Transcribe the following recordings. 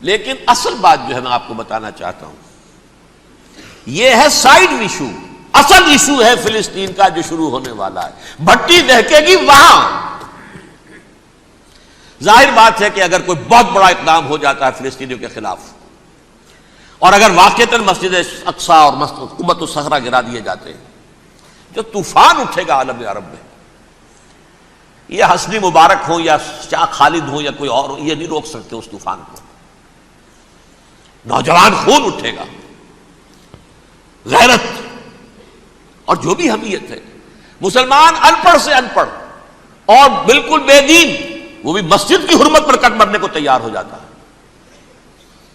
لیکن اصل بات جو ہے میں آپ کو بتانا چاہتا ہوں، یہ ہے سائیڈ ایشو. اصل ایشو ہے فلسطین کا جو شروع ہونے والا ہے. بھٹی دہکے گی وہاں. ظاہر بات ہے کہ اگر کوئی بہت بڑا اقدام ہو جاتا ہے فلسطینیوں کے خلاف، اور اگر واقعتاً مسجد اقصیٰ اور قبۃ الصخرہ گرا دیے جاتے ہیں، جو طوفان اٹھے گا عالم عرب میں، یہ حسنی مبارک ہو یا شاہ خالد ہو یا کوئی اور ہو، یہ نہیں روک سکتے اس طوفان کو. نوجوان خون اٹھے گا، غیرت اور جو بھی حمیت ہے. مسلمان ان پڑھ سے ان پڑھ اور بالکل بے دین، وہ بھی مسجد کی حرمت پر کٹ مرنے کو تیار ہو جاتا ہے.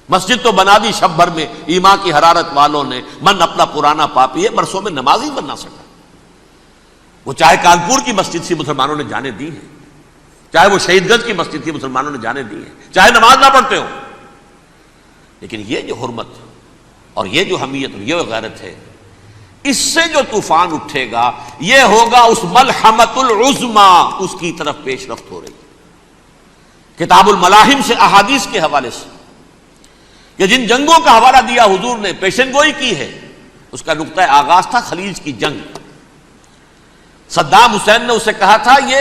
مسجد تو بنا دی شب بھر میں ایمان کی حرارت والوں نے، من اپنا پرانا پاپی ہے، برسوں میں نماز ہی بن نہ سکا. وہ چاہے کانپور کی مسجد تھی مسلمانوں نے جانے دی ہیں، چاہے وہ شہید گنج کی مسجد تھی مسلمانوں نے جانے دی ہیں، چاہے نماز نہ پڑھتے ہو. لیکن یہ جو حرمت اور یہ جو حمیت اور یہ غیرت ہے، اس سے جو طوفان اٹھے گا یہ ہوگا اس ملحمۃ العظما، اس کی طرف پیش رفت ہو رہی. کتاب الملاحم سے احادیث کے حوالے سے کہ جن جنگوں کا حوالہ دیا حضور نے، پیشن گوئی کی ہے، اس کا نقطہ آغاز تھا خلیج کی جنگ. صدام حسین نے اسے کہا تھا یہ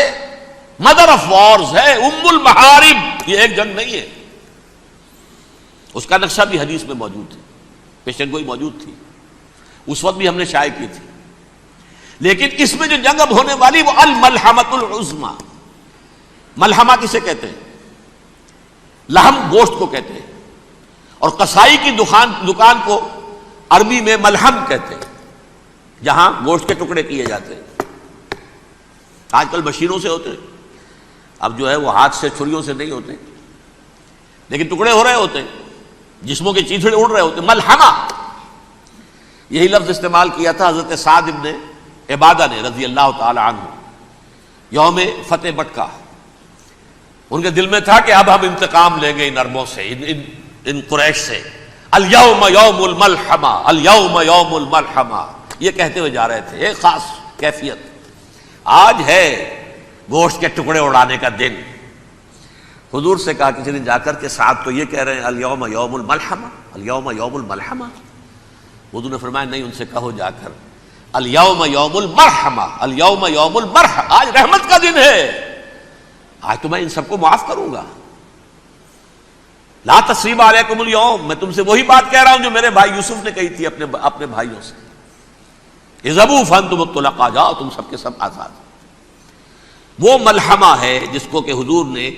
مدر آف وارز ہے، ام المحارب، یہ ایک جنگ نہیں ہے. اس کا نقشہ بھی حدیث میں موجود ہے، پیشن گوئی موجود تھی، اس وقت بھی ہم نے شائع کی تھی. لیکن اس میں جو جنگ اب ہونے والی وہ الملحمۃ العظما. ملحمہ کسے کہتے ہیں؟ لحم گوشت کو کہتے ہیں، اور قصائی کی دکان کو عربی میں ملحم کہتے ہیں، جہاں گوشت کے ٹکڑے کیے جاتے ہیں. آج کل مشینوں سے ہوتے ہیں، اب جو ہے وہ ہاتھ سے چھریوں سے نہیں ہوتے، لیکن ٹکڑے ہو رہے ہوتے ہیں، جسموں کے چیتھڑے اڑ رہے ہوتے ہیں. ملحمہ، یہی لفظ استعمال کیا تھا حضرت سعد ابن عبادہ نے رضی اللہ تعالی عنہ یوم فتح مکہ. ان کے دل میں تھا کہ اب ہم انتقام لیں گے ان عربوں سے، ان قریش سے. الیوم یوم الملحمہ، الیوم یوم الملحمہ، یہ کہتے ہوئے جا رہے تھے. ایک خاص کیفیت، آج ہے گوشت کے ٹکڑے اڑانے کا دن. حضور سے کہا کسی نے جا کر کے سعد تو یہ کہہ رہے ہیں الیوم یوم الملحمہ، الیوم یوم الملحمہ. حضور نے فرمایا نہیں، ان سے کہو جا کر الیوم یوم المرحمہ، الیوم یوم المرحمہ، آج رحمت کا دن ہے، آج تو میں ان سب کو معاف کروں گا. لا تثریب علیکم اليوم، میں تم سے وہی بات کہہ رہا ہوں جو میرے بھائی یوسف نے کہی تھی اپنے بھائیوں سے، اذهبوا فانتم الطلقاء، جاؤ تم سب کے سب آزاد. وہ ملحمہ ہے جس کو کہ حضور نے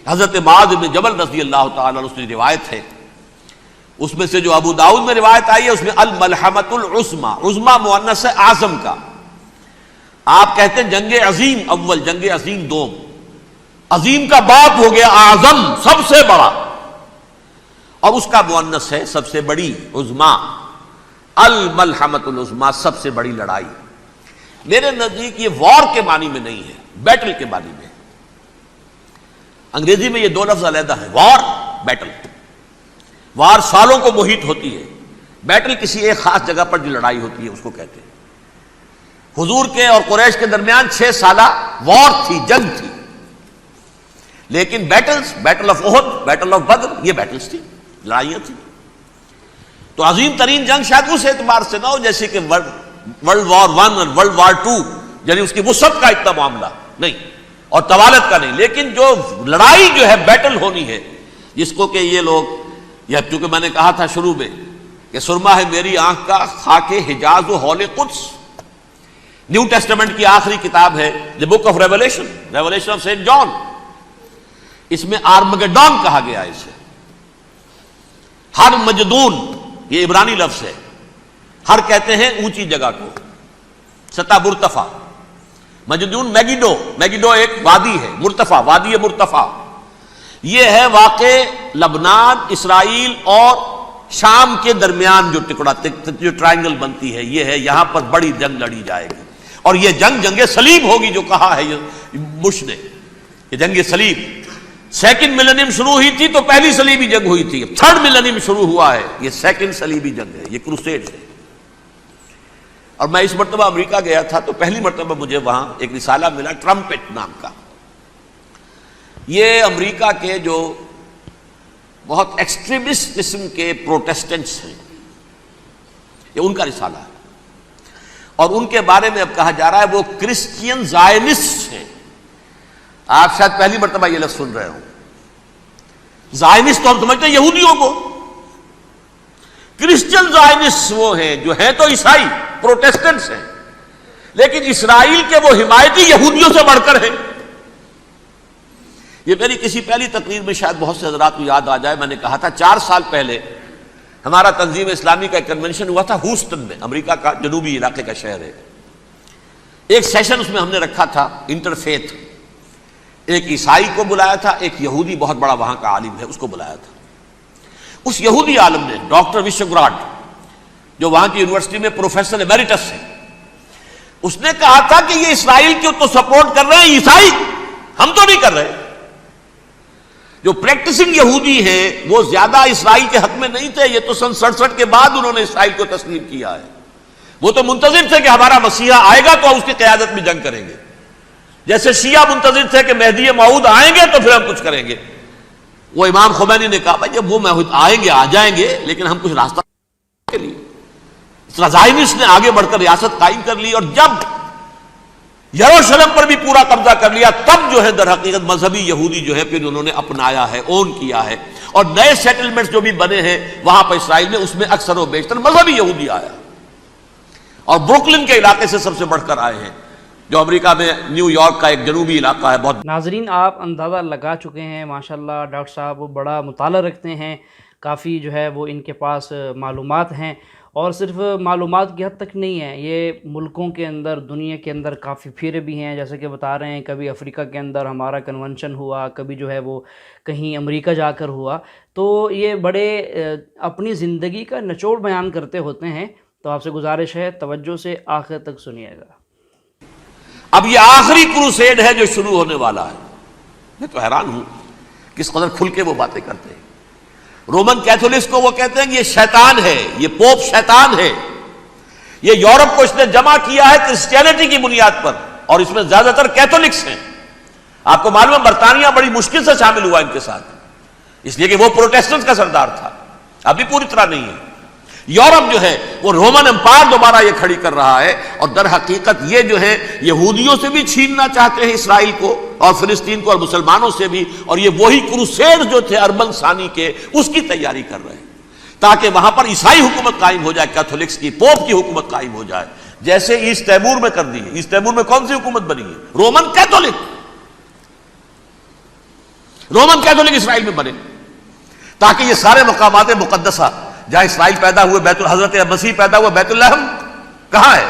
حضرت معاذ بن جبل رضی اللہ تعالیٰ عنہ سے روایت ہے، اس میں سے جو ابو داؤد میں روایت آئی ہے اس میں الملحمۃ العظما، عظما مؤنث ہے اعظم کا. آپ کہتے ہیں جنگ عظیم اول، جنگ عظیم دوم، عظیم کا باپ ہو گیا اعظم، سب سے بڑا، اور اس کا مؤنث ہے سب سے بڑی، عظما. الملحمۃ العظما، سب سے بڑی لڑائی. میرے نزدیک یہ وار کے معنی میں نہیں ہے، بیٹل کے معنی میں. انگریزی میں یہ دو لفظ علیحدہ ہیں، وار، بیٹل. وار سالوں کو محیط ہوتی ہے، بیٹل کسی ایک خاص جگہ پر جو لڑائی ہوتی ہے اس کو کہتے ہیں. حضور کے اور قریش کے درمیان 6 سالہ وار تھی، جنگ تھی. لیکن battles, battle of Uhud, battle of Badr, یہ بیٹلز تھی، لڑائیاں تھیں. تو عظیم ترین جنگ شاید اس اعتبار سے نہ ہو جیسے کہ ورلڈ وار 1 اور ورلڈ وار 2، یعنی اس کی وسعت کا اتنا معاملہ نہیں اور طوالت کا نہیں. لیکن جو لڑائی جو ہے بیٹل ہونی ہے، جس کو کہ یہ لوگ، یا چونکہ میں نے کہا تھا شروع میں کہ سرما ہے میری آنکھ کا خاک حجاز و ہول قدس، نیو ٹیسٹمنٹ کی آخری کتاب ہے the book of revelation, revelation of saint John. اس میں آرمگڈون کہا گیا ہے اسے. ہر مجدون، یہ عبرانی لفظ ہے، ہر کہتے ہیں اونچی جگہ کو، سطح مرتفع. مجدون میگیڈو، میگیڈو ایک وادی ہے، مرتفع، وادی مرتفع. یہ ہے واقع لبنان، اسرائیل اور شام کے درمیان جو ٹکڑا، جو ٹرائنگل بنتی ہے، یہ ہے. یہاں پر بڑی جنگ لڑی جائے گی، اور یہ جنگ صلیب ہوگی جو کہا ہے یہ بش نے، یہ جنگ صلیب. سیکنڈ ملینیم شروع ہوئی تھی تو پہلی صلیبی جنگ ہوئی تھی، تھرڈ ملینیم شروع ہوا ہے، یہ سیکنڈ صلیبی جنگ ہے، یہ کروسیڈ ہے. اور میں اس مرتبہ امریکہ گیا تھا تو پہلی مرتبہ مجھے وہاں ایک رسالہ ملا ٹرمپٹ نام کا. یہ امریکہ کے جو بہت ایکسٹریمسٹ قسم کے پروٹیسٹنٹس ہیں، یہ ان کا رسالہ ہے، اور ان کے بارے میں اب کہا جا رہا ہے وہ کرسچین زائنسٹ ہیں۔ آپ شاید پہلی مرتبہ یہ لفظ سن رہے ہوں۔ زائنسٹ تو ہم سمجھتے ہیں یہودیوں کو، کرسچین زائنسٹ وہ ہیں جو ہیں تو عیسائی پروٹیسٹنٹس ہیں، لیکن اسرائیل کے وہ حمایتی یہودیوں سے بڑھ کر ہیں۔ یہ میری کسی پہلی تقریر میں شاید بہت سے حضرات کو یاد آ جائے، میں نے کہا تھا 4 سال پہلے ہمارا تنظیم اسلامی کا ایک کنونشن ہوا تھا ہوسٹن میں، امریکہ کا جنوبی علاقے کا شہر ہے۔ ایک سیشن اس میں ہم نے رکھا تھا انٹرفیتھ، ایک عیسائی کو بلایا تھا، ایک یہودی بہت بڑا وہاں کا عالم ہے اس کو بلایا تھا۔ اس یہودی عالم نے ڈاکٹر وشوگراڈ، جو وہاں کی یونیورسٹی میں پروفیسر ایمیریٹس ہے، اس نے کہا تھا کہ یہ اسرائیل کو تو سپورٹ کر رہے ہیں عیسائی، ہم تو نہیں کر رہے۔ جو پریکٹسنگ یہودی ہیں وہ زیادہ اسرائیل کے حق میں نہیں تھے، یہ تو سن 67 کے بعد انہوں نے اسرائیل کو تسلیم کیا ہے۔ وہ تو منتظر تھے کہ ہمارا مسیحا آئے گا تو اس کی قیادت میں جنگ کریں گے، جیسے شیعہ منتظر تھے کہ مہدی موعود آئیں گے تو پھر ہم کچھ کریں گے۔ وہ امام خمینی نے کہا بھائی جب وہ موعود آئیں گے آ جائیں گے، لیکن ہم کچھ راستہ کے لیے۔ زائنسٹ نے آگے بڑھ کر ریاست قائم کر لی، اور جب یروشلم پر بھی پورا قبضہ کر لیا تب جو ہے در حقیقت مذہبی یہودی جو ہے پھر انہوں نے اپنایا ہے، اون کیا ہے، اور نئے سیٹلمنٹس جو بھی بنے ہیں وہاں پر اسرائیل میں، اس میں اکثر و بیشتر مذہبی یہودی آیا، اور بروکلن کے علاقے سے سب سے بڑھ کر آئے ہیں، جو امریکہ میں نیو یارک کا ایک جنوبی علاقہ ہے۔ بہت ناظرین آپ اندازہ لگا چکے ہیں، ماشاءاللہ ڈاکٹر صاحب وہ بڑا مطالعہ رکھتے ہیں، کافی جو ہے وہ ان کے پاس معلومات ہیں، اور صرف معلومات کی حد تک نہیں ہے، یہ ملکوں کے اندر دنیا کے اندر کافی پھرے بھی ہیں، جیسے کہ بتا رہے ہیں کبھی افریقہ کے اندر ہمارا کنونشن ہوا، کبھی جو ہے وہ کہیں امریکہ جا کر ہوا، تو یہ بڑے اپنی زندگی کا نچوڑ بیان کرتے ہوتے ہیں۔ تو آپ سے گزارش ہے توجہ سے آخر تک سنیے گا۔ اب یہ آخری کروسیڈ ہے جو شروع ہونے والا ہے۔ میں تو حیران ہوں کس قدر کھل کے وہ باتیں کرتے ہیں۔ رومن کیتھولکس کو وہ کہتے ہیں کہ یہ شیطان ہے، یہ پوپ شیطان ہے، یہ یورپ کو اس نے جمع کیا ہے کرسچینٹی کی بنیاد پر، اور اس میں زیادہ تر کیتھولکس ہیں۔ آپ کو معلوم ہے برطانیہ بڑی مشکل سے شامل ہوا ان کے ساتھ، اس لیے کہ وہ پروٹیسٹنٹ کا سردار تھا، ابھی پوری طرح نہیں ہے۔ یورپ جو ہے وہ رومن امپائر دوبارہ یہ کھڑی کر رہا ہے، اور در حقیقت یہ جو ہے یہودیوں سے بھی چھیننا چاہتے ہیں اسرائیل کو اور فلسطین کو اور مسلمانوں سے بھی، اور یہ وہی کروسیڈ جو تھے اربن ثانی کے اس کی تیاری کر رہے ہیں، تاکہ وہاں پر عیسائی حکومت قائم ہو جائے، کیتھولکس کی پوپ کی حکومت قائم ہو جائے، جیسے ایسٹ تیمور میں کر دی ہے۔ ایسٹ تیمور میں کون سی حکومت بنی ہے؟ رومن کیتھولک اسرائیل میں بنے، تاکہ یہ سارے مقامات مقدسہ جہاں اسرائیل پیدا ہوئے، بیت حضرت مسیح پیدا ہوا بیت الحم کہاں ہے؟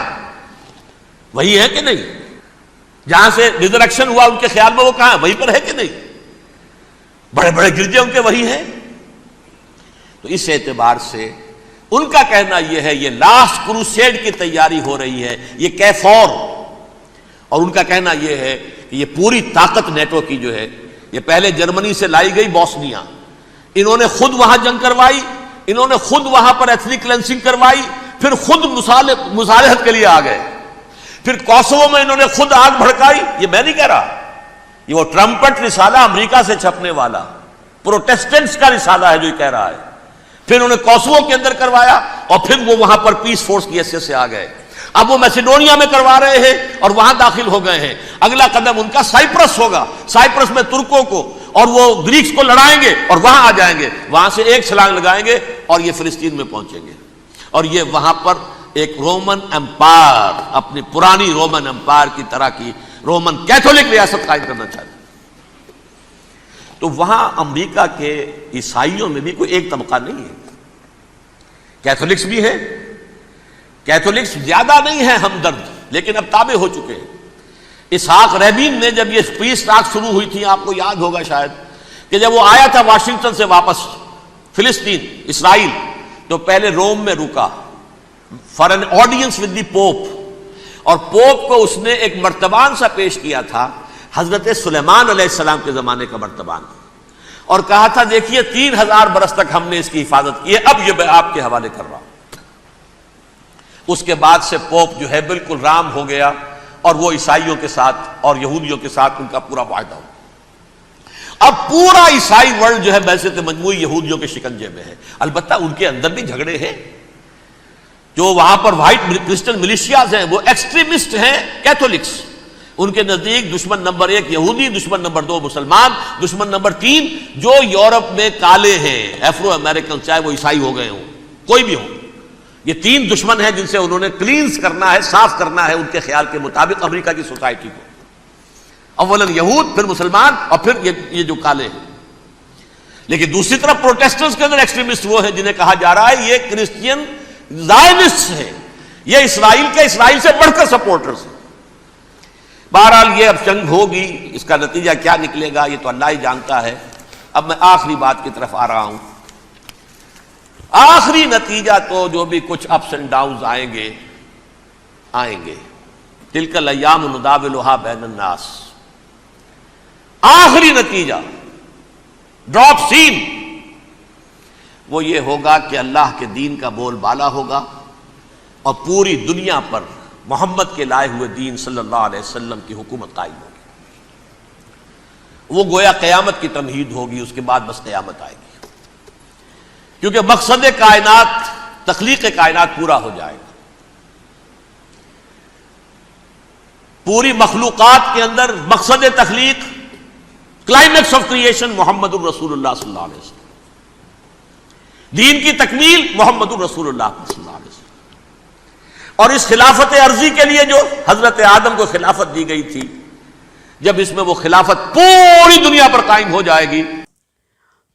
وہی ہے کہ نہیں؟ جہاں سے ریزریکشن ہوا ان کے خیال میں وہ کہاں ہے؟ وہیں پر ہے کہ نہیں؟ بڑے بڑے گرجے ان کے وہی ہیں۔ تو اس اعتبار سے ان کا کہنا یہ ہے یہ لاسٹ کروسیڈ کی تیاری ہو رہی ہے، یہ کیفور، اور ان کا کہنا یہ ہے کہ یہ پوری طاقت نیٹو کی جو ہے، یہ پہلے جرمنی سے لائی گئی بوسنیا، انہوں نے خود وہاں جنگ کروائی، انہوں نے خود وہاں پر ایتھنک کلینسنگ کروائی، پھر خود مصالحت کے لیے آ گئے، پھر کوسوو میں انہوں نے خود آگ بھڑکائی۔ یہ میں نہیں کہہ رہا، یہ وہ ٹرمپٹ رسالہ امریکہ سے چھپنے والا پروٹیسٹنٹس کا رسالہ ہے جو یہ کہہ رہا ہے۔ پھر انہوں نے کوسوو کے اندر کروایا، اور پھر وہ وہاں پر پیس فورس کی حیثیت سے آ گئے۔ اب وہ میسیڈونیا میں کروا رہے ہیں اور وہاں داخل ہو گئے ہیں۔ اگلا قدم ان کا سائپرس ہوگا، سائپرس میں ترکوں کو اور وہ گریکس کو لڑائیں گے اور وہاں آ جائیں گے، وہاں سے ایک چھلانگ لگائیں گے اور یہ فلسطین میں پہنچیں گے، اور یہ وہاں پر ایک رومن امپائر، اپنی پرانی رومن امپائر کی طرح کی رومن کیتھولک ریاست قائم کرنا چاہتے ہیں۔ تو وہاں امریکہ کے عیسائیوں میں بھی کوئی ایک طبقہ نہیں ہے، کیتھولکس بھی ہے، کیتھولکس زیادہ نہیں ہے ہمدرد، لیکن اب تابع ہو چکے ہیں۔ اسحاق رابین نے جب یہ پیس ٹاک شروع ہوئی تھی، آپ کو یاد ہوگا شاید کہ جب وہ آیا تھا واشنگٹن سے واپس فلسطین اسرائیل، تو پہلے روم میں رکا for an audience with the pope, اور پوپ کو اس نے ایک مرتبان سا پیش کیا تھا، حضرت سلیمان علیہ السلام کے زمانے کا مرتبان، اور کہا تھا دیکھیے 3000 برس تک ہم نے اس کی حفاظت کی ہے، اب یہ میں آپ کے حوالے کر رہا ہوں۔ اس کے بعد سے پوپ جو ہے بالکل رام ہو گیا، اور وہ عیسائیوں کے ساتھ اور یہودیوں کے ساتھ ان کا پورا معاہدہ ہو۔ اب پورا عیسائی ورلڈ جو ہے بعثت مجموعی یہودیوں کے شکنجے میں ہے. البتہ ان کے اندر بھی جھگڑے ہیں. جو وہاں پر وائٹ کرسچن ملیشیاز ہیں وہ ایکسٹریمسٹ ہیں کیتھولکس. ان کے نزدیک دشمن نمبر 1 یہودی، دشمن نمبر 2 مسلمان، دشمن نمبر 3 جو یورپ میں کالے ہیں، ایفرو امریکن، چاہے وہ عیسائی ہو گئے ہوں، کوئی بھی ہو. یہ 3 دشمن ہیں جن سے انہوں نے کلینز کرنا ہے، صاف کرنا ہے ان کے خیال کے مطابق امریکہ کی سوسائٹی کو. اولا یہود، پھر مسلمان، اور پھر یہ جو کالے ہیں. لیکن دوسری طرف پروٹیسٹنٹس کے اندر ایکسٹریمسٹ وہ ہیں جنہیں کہا جا رہا ہے یہ کرسچین زائنسٹ ہیں، یہ اسرائیل سے بڑھ کر سپورٹرز ہیں. بہرحال یہ اب جنگ ہوگی، اس کا نتیجہ کیا نکلے گا یہ تو اللہ ہی جانتا ہے. اب میں آخری بات کی طرف آ رہا ہوں. آخری نتیجہ تو جو بھی کچھ اپس اینڈ ڈاؤنز آئیں گے، تلک الایام نداولها بین الناس. آخری نتیجہ ڈراپ سین وہ یہ ہوگا کہ اللہ کے دین کا بول بالا ہوگا اور پوری دنیا پر محمد کے لائے ہوئے دین صلی اللہ علیہ وسلم کی حکومت قائم ہوگی. وہ گویا قیامت کی تمہید ہوگی، اس کے بعد بس قیامت آئے گی. کیونکہ مقصد کائنات، تخلیق کائنات پورا ہو جائے گا. پوری مخلوقات کے اندر مقصد تخلیق، کلائمیکس آف کریشن محمد الرسول اللہ صلی اللہ علیہ وسلم. دین کی تکمیل محمد الرسول اللہ صلی اللہ علیہ وسلم. اور اس خلافت عرضی کے لیے جو حضرت آدم کو خلافت دی گئی تھی، جب اس میں وہ خلافت پوری دنیا پر قائم ہو جائے گی.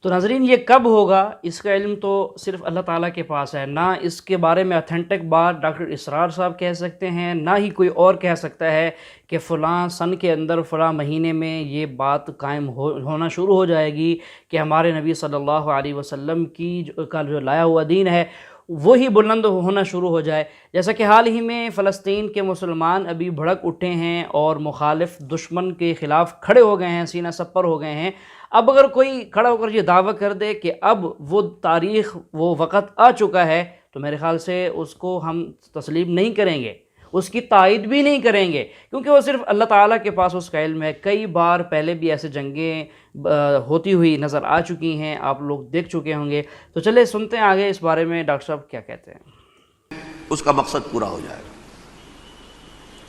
تو ناظرین یہ کب ہوگا اس کا علم تو صرف اللہ تعالیٰ کے پاس ہے. نہ اس کے بارے میں اتھینٹک بات ڈاکٹر اسرار صاحب کہہ سکتے ہیں، نہ ہی کوئی اور کہہ سکتا ہے کہ فلاں سن کے اندر فلاں مہینے میں یہ بات قائم ہونا شروع ہو جائے گی کہ ہمارے نبی صلی اللہ علیہ وسلم کی کا جو لایا ہوا دین ہے وہی بلند ہونا شروع ہو جائے. جیسا کہ حال ہی میں فلسطین کے مسلمان ابھی بھڑک اٹھے ہیں اور مخالف دشمن کے خلاف کھڑے ہو گئے ہیں، سینہ سپر ہو گئے ہیں. اب اگر کوئی کھڑا ہو کر یہ دعویٰ کر دے کہ اب وہ تاریخ، وہ وقت آ چکا ہے، تو میرے خیال سے اس کو ہم تسلیم نہیں کریں گے، اس کی تائید بھی نہیں کریں گے، کیونکہ وہ صرف اللہ تعالیٰ کے پاس اس کا علم ہے. کئی بار پہلے بھی ایسے جنگیں ہوتی ہوئی نظر آ چکی ہیں، آپ لوگ دیکھ چکے ہوں گے. تو چلے سنتے ہیں آگے اس بارے میں ڈاکٹر صاحب کیا کہتے ہیں. اس کا مقصد پورا ہو جائے گا.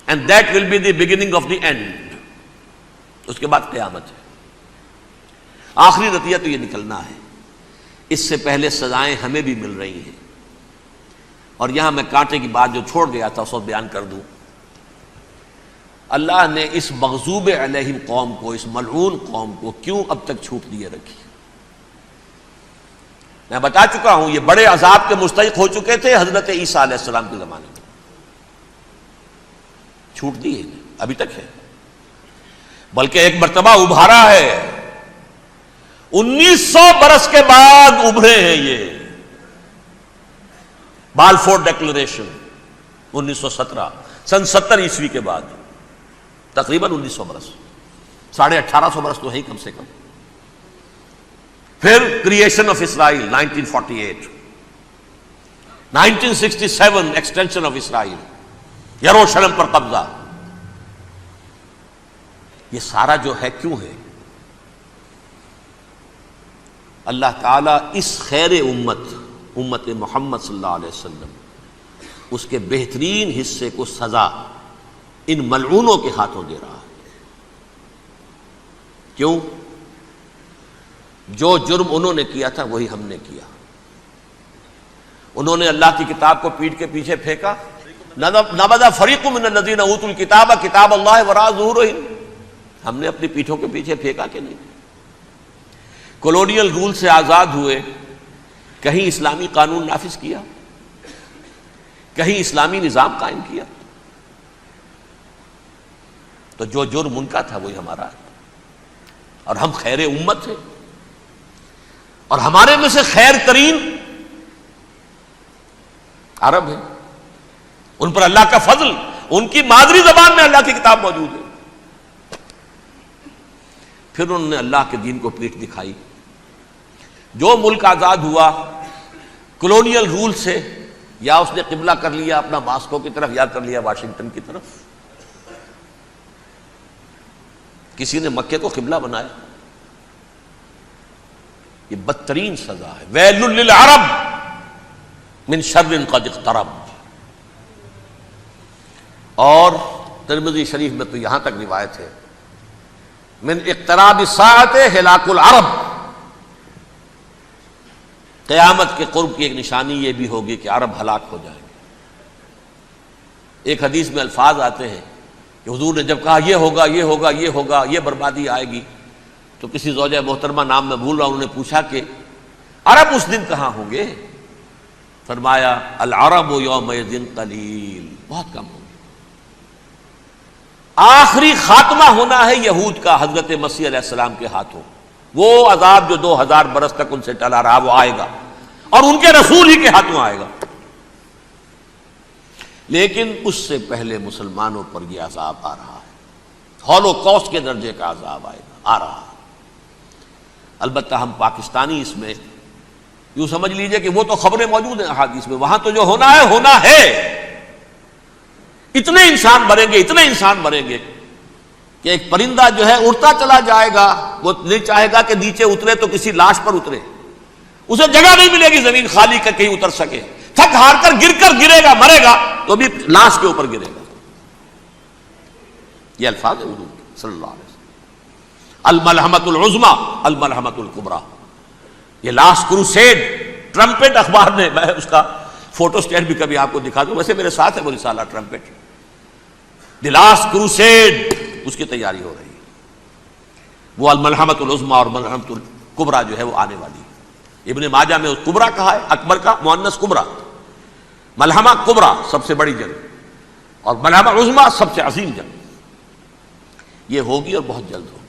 And that will be the beginning of the end. اس کے بعد قیامت ہے. آخری نتیجہ تو یہ نکلنا ہے. اس سے پہلے سزائیں ہمیں بھی مل رہی ہیں. اور یہاں میں کانٹے کی بات جو چھوڑ گیا تھا اس کو بیان کر دوں. اللہ نے اس مغضوب علیہم قوم کو، اس ملعون قوم کو کیوں اب تک چھوٹ دیے رکھی؟ میں بتا چکا ہوں یہ بڑے عذاب کے مستحق ہو چکے تھے حضرت عیسیٰ علیہ السلام کے زمانے میں. چھوٹ دی ہے ابھی تک ہے، بلکہ ایک مرتبہ ابھارا ہے. 1900 برس کے بعد ابھرے ہیں یہ. بالفور ڈیکلریشن 1917، سن 70 عیسوی کے بعد، تقریباً 1900 برس، 1850 برس تو ہے کم سے کم. پھر creation of Israel 1948، 1967 extension of Israel, یروشلم پر قبضہ. یہ سارا جو ہے کیوں ہے؟ اللہ تعالیٰ اس خیر امت محمد صلی اللہ علیہ وسلم، اس کے بہترین حصے کو سزا ان ملعونوں کے ہاتھوں دے رہا ہے. کیوں؟ جو جرم انہوں نے کیا تھا وہی ہم نے کیا. انہوں نے اللہ کی کتاب کو پیٹھ کے پیچھے پھینکا. نبذ فریق من الذین اوتوا الکتاب کتاب اللہ وراء ظہورہم. ہم نے اپنی پیٹھوں کے پیچھے پھینکا کہ نہیں؟ کولونیل رول سے آزاد ہوئے، کہیں اسلامی قانون نافذ کیا، کہیں اسلامی نظام قائم کیا. تو جو جرم ان کا تھا وہی ہمارا ہے. اور ہم خیر امت ہیں، اور ہمارے میں سے خیر ترین عرب ہیں. ان پر اللہ کا فضل، ان کی مادری زبان میں اللہ کی کتاب موجود ہے. پھر انہوں نے اللہ کے دین کو پیٹھ دکھائی. جو ملک آزاد ہوا کولونیل رول سے، یا اس نے قبلہ کر لیا اپنا ماسکو کی طرف یا کر لیا واشنگٹن کی طرف. کسی نے مکے کو قبلہ بنایا، یہ بدترین سزا ہے. ویل للعرب من شر قد اقترب. اور ترمذی شریف میں تو یہاں تک روایت ہے من اقتراب الساعۃ ہلاک العرب. قیامت کے قرب کی ایک نشانی یہ بھی ہوگی کہ عرب ہلاک ہو جائیں گے. ایک حدیث میں الفاظ آتے ہیں کہ حضور نے جب کہا یہ ہوگا یہ ہوگا یہ ہوگا یہ بربادی آئے گی، تو کسی زوجہ محترمہ نام میں بھول رہا ہوں، انہوں نے پوچھا کہ عرب اس دن کہاں ہوں گے؟ فرمایا العرب یومئذ قلیل، بہت کم ہوں گے. آخری خاتمہ ہونا ہے یہود کا حضرت مسیح علیہ السلام کے ہاتھوں. وہ عذاب جو 2000 برس تک ان سے ٹلا رہا وہ آئے گا، اور ان کے رسول ہی کے ہاتھوں آئے گا. لیکن اس سے پہلے مسلمانوں پر یہ عذاب آ رہا ہے، ہولوکاسٹ کے درجے کا عذاب آئے گا، آ رہا ہے. البتہ ہم پاکستانی اس میں یوں سمجھ لیجئے کہ وہ تو خبریں موجود ہیں احادیث میں، وہاں تو جو ہونا ہے ہونا ہے. اتنے انسان مریں گے، اتنے انسان مریں گے کہ ایک پرندہ جو ہے اڑتا چلا جائے گا، وہ نہیں چاہے گا کہ نیچے اترے تو کسی لاش پر اترے، اسے جگہ نہیں ملے گی زمین خالی کر کہیں اتر سکے. تھک ہار کر گرے گا، مرے گا تو بھی لاش کے اوپر گرے گا. یہ الفاظ ہے حضور صلی اللہ علیہ وسلم. الملحمۃ العظمی الملحمۃ الکبریٰ. یہ لاسٹ کروسیڈ ٹرمپٹ اخبار نے، میں اس کا فوٹو اسٹیٹ بھی کبھی آپ کو دکھا دوں، ویسے میرے ساتھ ہے وہ رسالہ ٹرمپٹ. دی لاسٹ کروسیڈ، اس کی تیاری ہو رہی ہے. وہ الملحمۃ العظمی اور ملحمۃ الکبریٰ جو ہے وہ آنے والی ہے. ابن ماجہ میں کبریٰ کہا ہے، اکبر کا مؤنث کبریٰ. ملحمہ کبریٰ سب سے بڑی جنگ، اور ملحمہ عظمی سب سے عظیم جنگ. یہ ہوگی اور بہت جلد ہوگی.